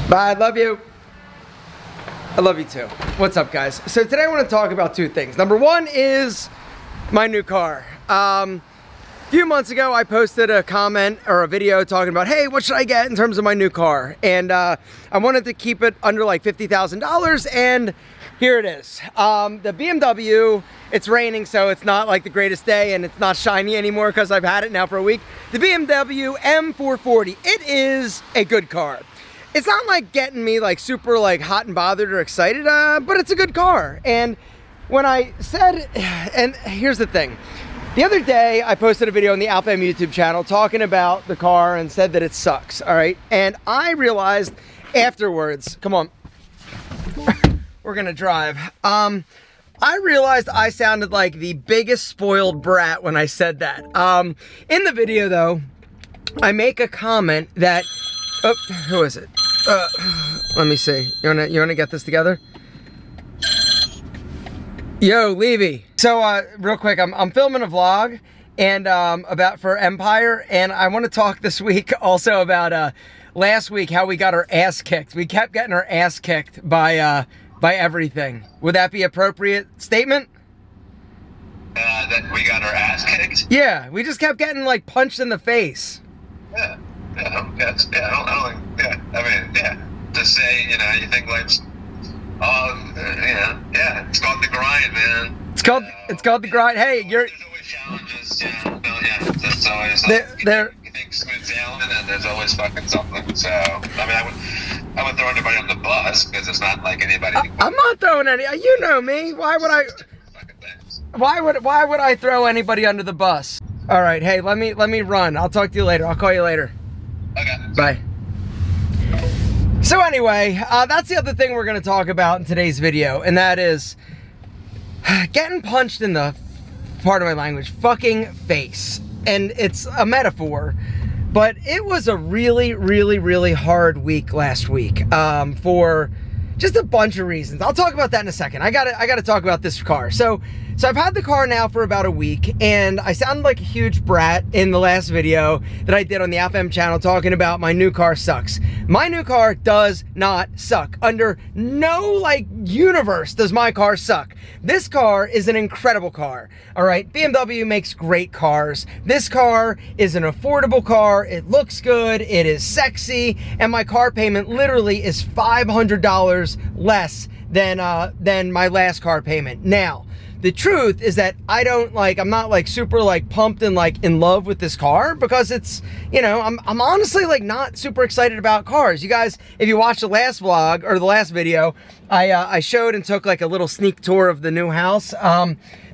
Bye, I love you. I love you too. What's up, guys? So today I want to talk about two things. Number one is my new car. A few months ago, I posted a comment or a video talking about, hey, what should I get in terms of my new car? And I wanted to keep it under like $50,000, and here it is. The BMW, it's raining, so it's not like the greatest day, and it's not shiny anymore because I've had it now for a week. The BMW M440, it is a good car. It's not like getting me like super like hot and bothered or excited, but it's a good car. And when I said, and here's the thing. The other day, I posted a video on the AlphaM YouTube channel talking about the car and said that it sucks, all right? And I realized afterwards, come on, we're gonna drive. I realized I sounded like the biggest spoiled brat when I said that. In the video though, I make a comment that, oh, who is it? Let me see, you wanna get this together? Yo, Levy. So, real quick, I'm filming a vlog and for Empire, and I want to talk this week also about last week how we got our ass kicked. We kept getting our ass kicked by everything. Would that be appropriate statement? That we got our ass kicked? Yeah, we just kept getting like punched in the face. Yeah, I mean, to say, you know, you think life's, yeah, it's called the grind, man. It's called the grind. Hey, there's always challenges, there's always you think smooth sailing, and there's always fucking something. So I wouldn't throw anybody on the bus because it's not like anybody. I'm not throwing any. You know me. Why would I? Why would I throw anybody under the bus? All right. Hey, let me run. I'll talk to you later. I'll call you later. Okay. Bye. So anyway, that's the other thing we're going to talk about in today's video, and that is getting punched in the, pardon my language, fucking face. And it's a metaphor, but it was a really, really, really hard week last week for just a bunch of reasons. I'll talk about that in a second. I gotta talk about this car. So I've had the car now for about a week, and I sounded like a huge brat in the last video that I did on the AlphaM channel talking about my new car sucks. My new car does not suck. Under no like universe does my car suck. This car is an incredible car. All right, BMW makes great cars. This car is an affordable car. It looks good. It is sexy, and my car payment literally is $500 less than my last car payment. Now, the truth is that I'm not like super like pumped and like in love with this car because it's, you know, I'm honestly like not super excited about cars. You guys, if you watched the last vlog or the last video, I showed and took like a little sneak tour of the new house.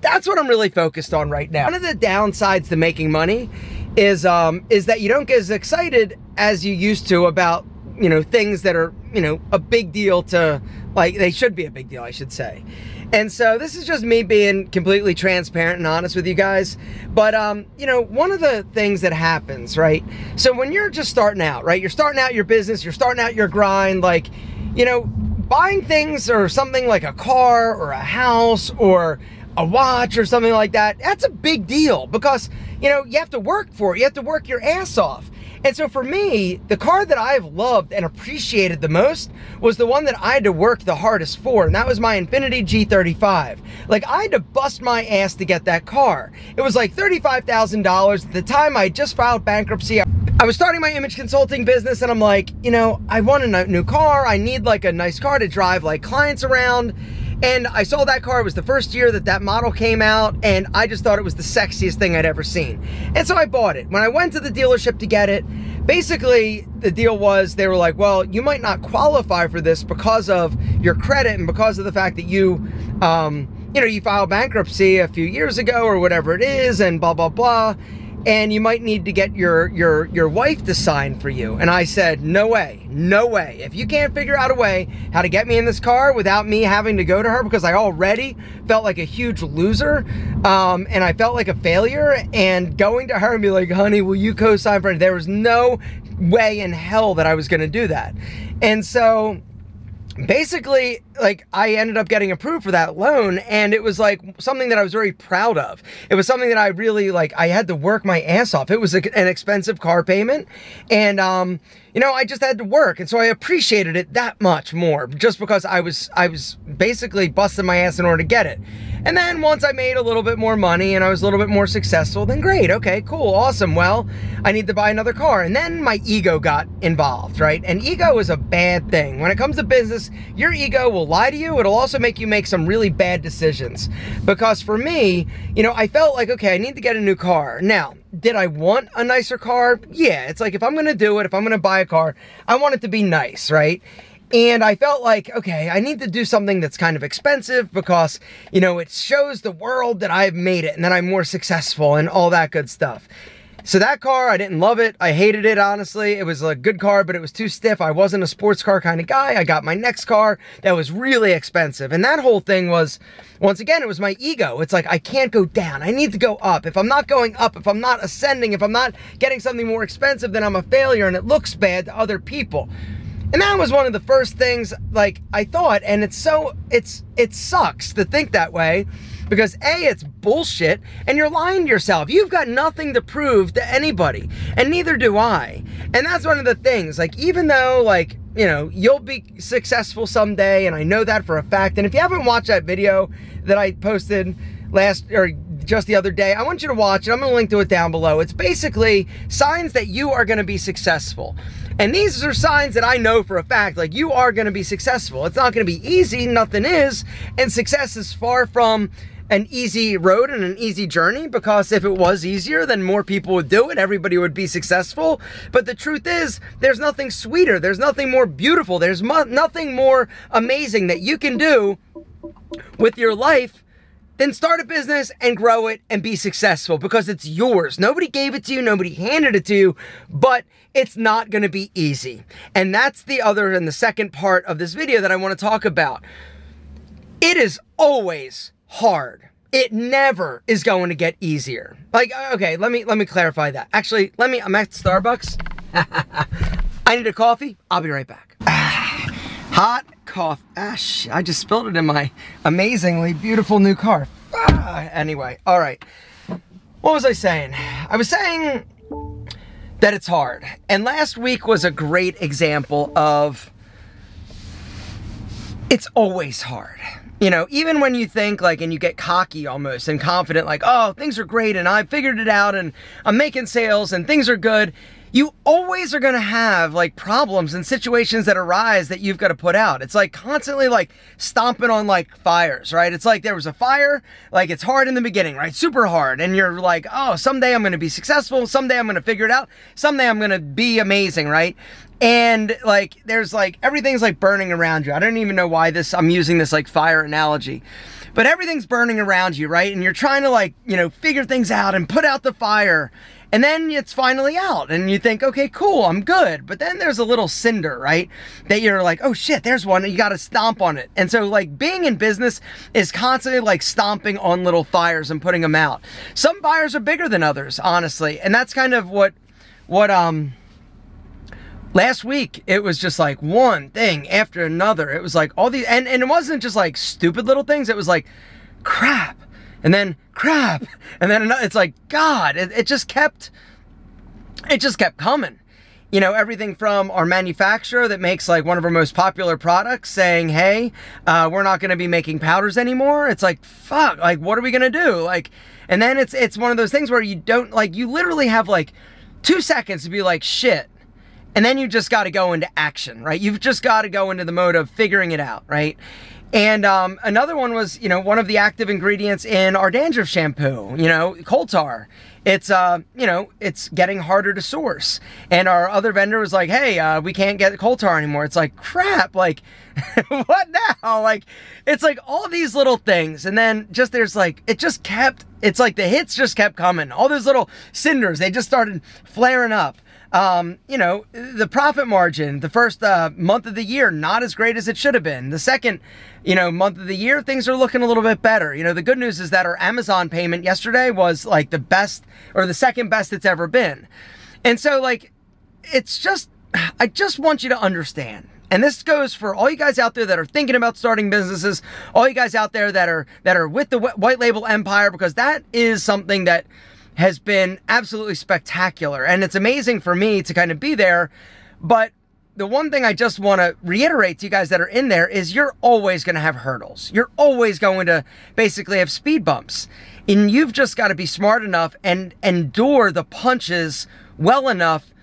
That's what I'm really focused on right now. One of the downsides to making money is that you don't get as excited as you used to about, you know, things that are, you know, a big deal to, like, they should be a big deal, I should say. And so this is just me being completely transparent and honest with you guys. But, you know, one of the things that happens, right? So when you're just starting out, right? You're starting out your business, you're starting out your grind, like, you know, buying things or something like a car or a house or a watch or something like that, that's a big deal because, you know, you have to work for it. You have to work your ass off. And so for me, the car that I've loved and appreciated the most was the one that I had to work the hardest for, and that was my Infiniti G35. Like, I had to bust my ass to get that car. It was like $35,000. At the time, I just filed bankruptcy. I was starting my image consulting business, and I'm like, you know, I want a new car. I need like a nice car to drive like clients around. And I saw that car. It was the first year that model came out, and I just thought it was the sexiest thing I'd ever seen. And so I bought it. When I went to the dealership to get it, basically the deal was they were like, well, you might not qualify for this because of your credit and because of the fact that you know, you filed bankruptcy a few years ago or whatever it is, and blah, blah, blah. And you might need to get your wife to sign for you. And I said, no way, no way. If you can't figure out a way how to get me in this car without me having to go to her, because I already felt like a huge loser, and I felt like a failure, and going to her and be like, honey, will you co-sign for it? There was no way in hell that I was gonna do that. And so basically, like, I ended up getting approved for that loan, and it was like something that I was very proud of. It was something that I really, like, I had to work my ass off. It was an expensive car payment, and you know, I just had to work, and so I appreciated it that much more, just because I was basically busting my ass in order to get it. And then once I made a little bit more money and I was a little bit more successful, then great, okay, cool, awesome. Well, I need to buy another car. And then my ego got involved, right? And ego is a bad thing. When it comes to business, your ego will lie to you. It'll also make you make some really bad decisions. Because for me, you know, I felt like, okay, I need to get a new car. Now, did I want a nicer car? Yeah, it's like, if I'm gonna do it, if I'm gonna buy a car, I want it to be nice, right? And I felt like, okay, I need to do something that's kind of expensive because, you know, it shows the world that I've made it and that I'm more successful and all that good stuff. So that car, I didn't love it. I hated it, honestly. It was a good car, but it was too stiff. I wasn't a sports car kind of guy. I got my next car that was really expensive. And that whole thing was, once again, it was my ego. It's like, I can't go down. I need to go up. If I'm not going up, if I'm not ascending, if I'm not getting something more expensive, then I'm a failure and it looks bad to other people. And that was one of the first things, like, I thought, and it sucks to think that way, because A, it's bullshit, and you're lying to yourself. You've got nothing to prove to anybody, and neither do I. And that's one of the things, like, even though, like, you know, you'll be successful someday, and I know that for a fact, and if you haven't watched that video that I posted just the other day, I want you to watch it. I'm going to link to it down below. It's basically signs that you are going to be successful. And these are signs that I know for a fact, like, you are going to be successful. It's not going to be easy, nothing is, and success is far from an easy road and an easy journey, because if it was easier, then more people would do it, everybody would be successful. But the truth is, there's nothing sweeter, there's nothing more beautiful, there's nothing more amazing that you can do with your life then start a business and grow it and be successful, because it's yours. Nobody gave it to you, nobody handed it to you, but it's not gonna be easy. And that's the second part of this video that I wanna talk about. It is always hard. It never is going to get easier. Like, okay, let me clarify that. Actually, I'm at Starbucks. I need a coffee, I'll be right back. Hot coffee. I just spilled it in my amazingly beautiful new car. Anyway, all right. What was I saying? I was saying that it's hard. And last week was a great example of it's always hard. You know, even when you think, like, and you get cocky almost and confident, like, oh, things are great and I figured it out and I'm making sales and things are good, you always are gonna have, like, problems and situations that arise that you've got to put out. It's like constantly, like, stomping on, like, fires, right? It's like there was a fire, like, it's hard in the beginning, right? Super hard. And you're like, oh, someday I'm gonna be successful, someday I'm gonna figure it out, someday I'm gonna be amazing, right? And, like, there's, like, everything's, like, burning around you. I don't even know why I'm using this, like, fire analogy. But everything's burning around you, right? And you're trying to, like, you know, figure things out and put out the fire. And then it's finally out and you think, okay, cool, I'm good. But then there's a little cinder, right? That you're like, oh shit, there's one, and you got to stomp on it. And so, like, being in business is constantly, like, stomping on little fires and putting them out. Some fires are bigger than others, honestly. And that's kind of what last week, it was just like one thing after another. It was like all these, and it wasn't just like stupid little things. It was like crap. And then crap, and then it's like, God, it just kept coming. You know, everything from our manufacturer that makes, like, one of our most popular products saying, hey, we're not gonna be making powders anymore. It's like, fuck, like, what are we gonna do? Like, and then it's one of those things where you don't, like, you literally have, like, 2 seconds to be like, shit. And then you just gotta go into action, right? You've just gotta go into the mode of figuring it out, right? And another one was, you know, one of the active ingredients in our dandruff shampoo, you know, Colar. It's, you know, it's getting harder to source. And our other vendor was like, hey, we can't get Colar anymore. It's like, crap, like, what now? Like, it's like all these little things. And then just there's like, it's like the hits just kept coming. All those little cinders, they just started flaring up. You know, the profit margin, the first month of the year, not as great as it should have been. The second, you know, month of the year, things are looking a little bit better. You know, the good news is that our Amazon payment yesterday was like the best, or the second best it's ever been. And so, like, it's just, I just want you to understand, And this goes for all you guys out there that are thinking about starting businesses, all you guys out there that are with the white label empire, because that is something that has been absolutely spectacular. And it's amazing for me to kind of be there. But the one thing I just want to reiterate to you guys that are in there is you're always going to have hurdles. You're always going to basically have speed bumps. And you've just got to be smart enough and endure the punches well enough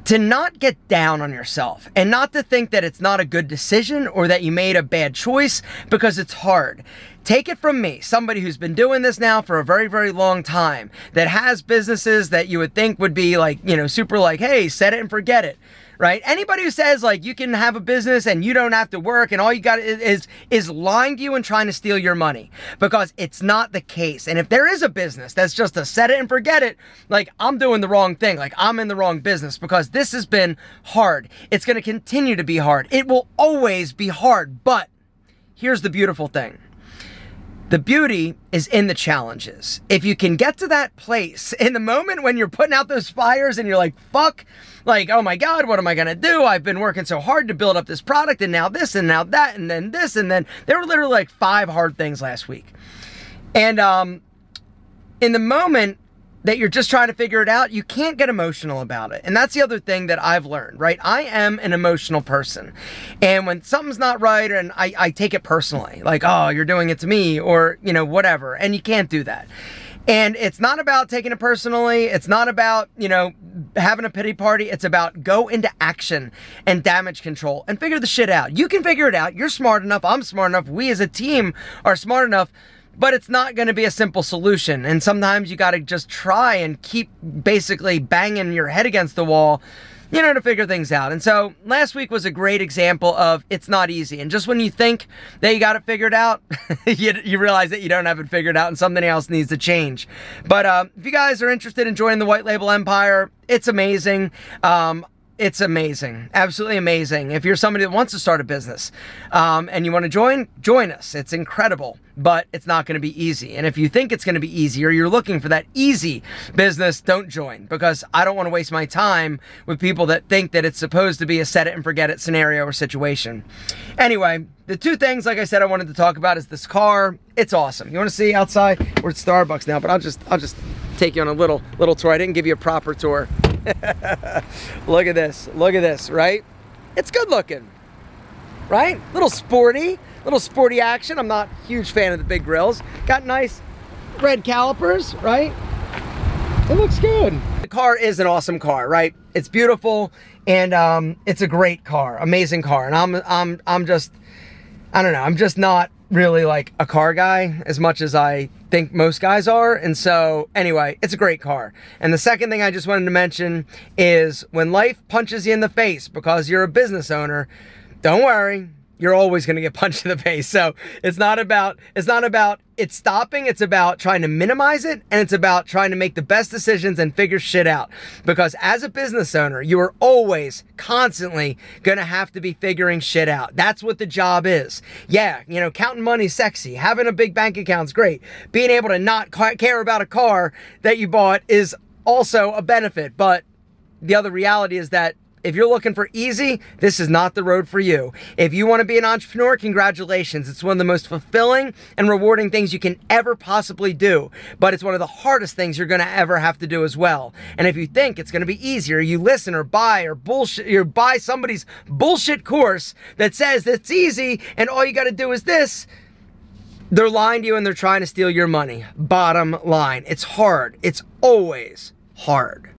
to not get down on yourself and not to think that it's not a good decision or that you made a bad choice, because it's hard. Take it from me, somebody who's been doing this now for a very, very long time, that has businesses that you would think would be like, you know, super like, hey, set it and forget it, right? Anybody who says like you can have a business and you don't have to work and all you got is lying to you and trying to steal your money, because it's not the case. And if there is a business that's just a set it and forget it, like I'm doing the wrong thing, like I'm in the wrong business, because this has been hard. It's going to continue to be hard. It will always be hard. But here's the beautiful thing. The beauty is in the challenges. If you can get to that place in the moment when you're putting out those fires and you're like, fuck, like, oh my God, what am I gonna do? I've been working so hard to build up this product, and now this, and now that, and then this, and then there were literally like 5 hard things last week. And in the moment that you're just trying to figure it out, you can't get emotional about it. And that's the other thing that I've learned, right? I am an emotional person. And when something's not right, and I take it personally, like, oh, you're doing it to me, or, you know, whatever. And you can't do that. And it's not about taking it personally. It's not about, you know, having a pity party. It's about go into action and damage control and figure the shit out. You can figure it out. You're smart enough. I'm smart enough. We as a team are smart enough. But it's not going to be a simple solution. And sometimes you got to just try and keep basically banging your head against the wall, you know, to figure things out. And so last week was a great example of it's not easy. And just when you think that you got it figured out, you realize that you don't have it figured out and something else needs to change. But if you guys are interested in joining the White Label Empire, it's amazing. It's amazing. Absolutely amazing. If you're somebody that wants to start a business and you want to join us. It's incredible, but it's not going to be easy. And if you think it's going to be easy, or you're looking for that easy business, don't join, because I don't want to waste my time with people that think that it's supposed to be a set it and forget it scenario or situation. Anyway, the 2 things, like I said, I wanted to talk about is this car. It's awesome. You want to see outside? We're at Starbucks now, but I'll just take you on a little tour. I didn't give you a proper tour. Look at this, right? It's good looking, right? Little sporty action. I'm not a huge fan of the big grills. Got nice red calipers, right? It looks good. The car is an awesome car, right? It's beautiful, and it's a great car, amazing car. And I'm just, I don't know, I'm just not really like a car guy as much as I think most guys are. And so anyway, it's a great car. And the second thing I just wanted to mention is when life punches you in the face because you're a business owner, don't worry, you're always going to get punched in the face. So it's not about it stopping. It's about trying to minimize it, and it's about trying to make the best decisions and figure shit out. Because as a business owner, you are always constantly going to have to be figuring shit out. That's what the job is. Yeah, you know, counting money's sexy. Having a big bank account's great. Being able to not care about a car that you bought is also a benefit. But the other reality is that if you're looking for easy, this is not the road for you. If you want to be an entrepreneur, congratulations. It's one of the most fulfilling and rewarding things you can ever possibly do. But it's one of the hardest things you're going to ever have to do as well. And if you think it's going to be easier, you listen or buy somebody's bullshit course that says it's easy and all you got to do is this, they're lying to you and they're trying to steal your money. Bottom line, it's hard. It's always hard.